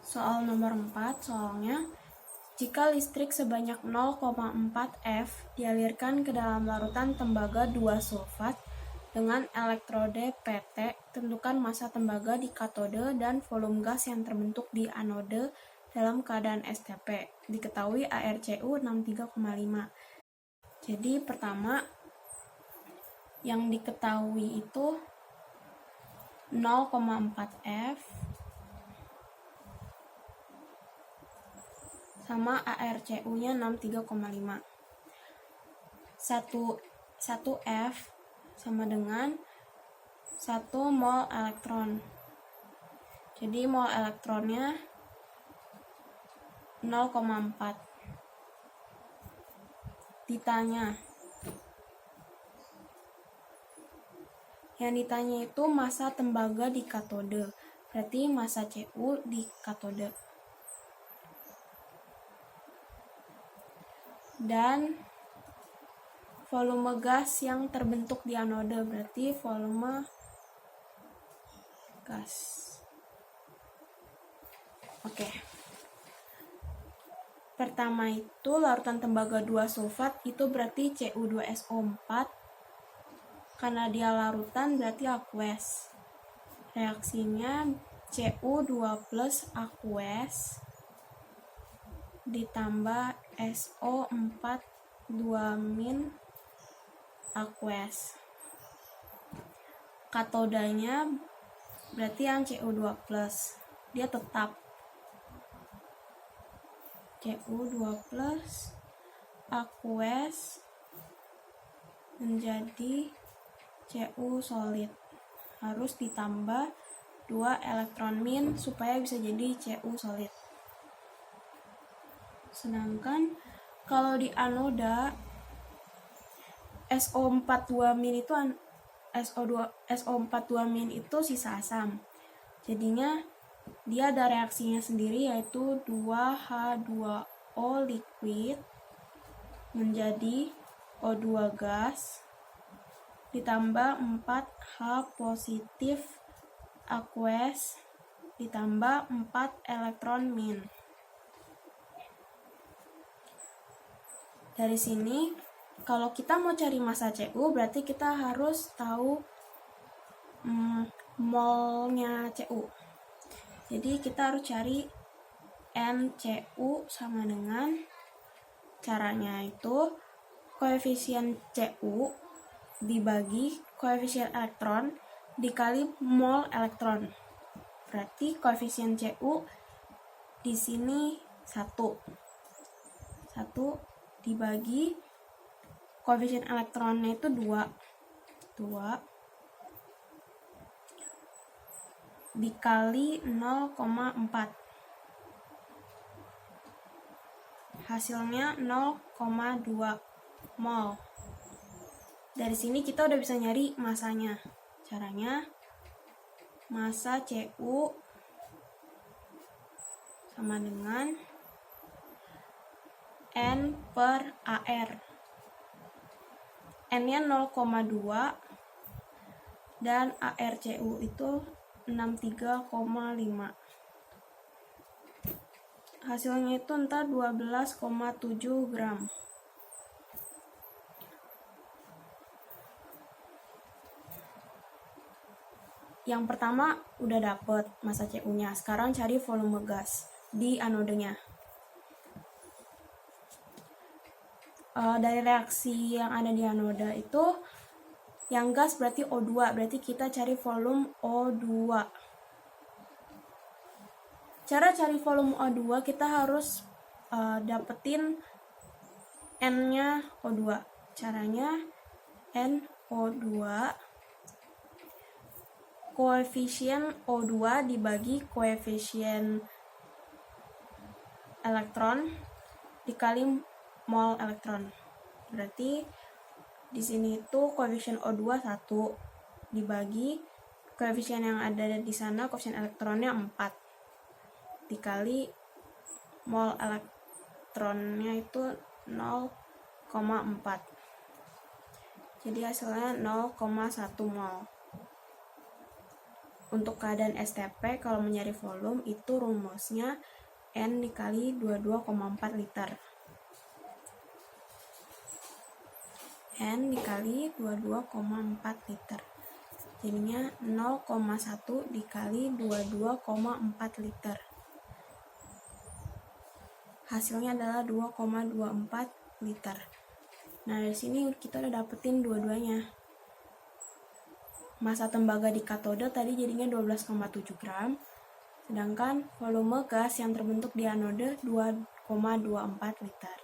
Soal nomor 4, soalnya, jika listrik sebanyak 0,4 F dialirkan ke dalam larutan tembaga 2 sulfat dengan elektrode PT, tentukan massa tembaga di katode dan volume gas yang terbentuk di anode dalam keadaan STP. Diketahui ARCU 63,5. Jadi pertama, yang diketahui itu 0,4 F sama ARCU-nya 63,5. 1 F sama dengan 1 mol elektron. Jadi mol elektronnya 0,4. Yang ditanya itu massa tembaga di katode. Berarti massa Cu di katode. Dan volume gas yang terbentuk di anode, berarti volume gas. Oke. Pertama itu larutan tembaga 2 sulfat itu berarti Cu2SO4. Karena dia larutan berarti aqueous. Reaksinya Cu2 plus aqueous ditambah SO4 2- aqueous. Katodanya berarti yang Cu2 plus, dia tetap Cu2 plus aqueous menjadi Cu solid, harus ditambah 2 elektron min supaya bisa jadi Cu solid. Sedangkan kalau di anoda SO42- itu SO42- itu sisa asam. Jadinya dia ada reaksinya sendiri, yaitu 2H2O liquid menjadi O2 gas ditambah 4H positif aqueous ditambah 4 elektron min. Dari sini, kalau kita mau cari massa Cu, berarti kita harus tahu molnya Cu. Jadi kita harus cari NCu sama dengan, caranya itu koefisien Cu dibagi koefisien elektron dikali mol elektron. Berarti koefisien Cu di sini 1 dibagi koefisien elektronnya itu 2 dikali 0,4, hasilnya 0,2 mol. Dari sini kita udah bisa nyari masanya. Caranya, massa Cu sama dengan N per AR. N-nya 0,2 dan ARCU itu 63,5. Hasilnya itu ntar 12,7 gram. Yang pertama udah dapet massa Cu-nya. Sekarang cari volume gas di anodenya. Dari reaksi yang ada di anoda itu, yang gas berarti O2, berarti kita cari volume O2. Cara cari volume O2, kita harus dapetin N-nya O2. Caranya, NO2 koefisien O2 dibagi koefisien elektron dikali mol elektron. Berarti di sini itu koefisien O2 1 dibagi koefisien yang ada di sana, koefisien elektronnya 4 dikali mol elektronnya itu 0,4. Jadi hasilnya 0,1 mol. untuk keadaan STP kalau mencari volume itu rumusnya N dikali 22,4 liter. N dikali 22,4 liter. Jadinya 0,1 dikali 22,4 liter. Hasilnya adalah 2,24 liter. Nah, dari sini kita udah dapetin dua-duanya. Massa tembaga di katode tadi jadinya 12,7 gram. Sedangkan volume gas yang terbentuk di anode 2,24 liter.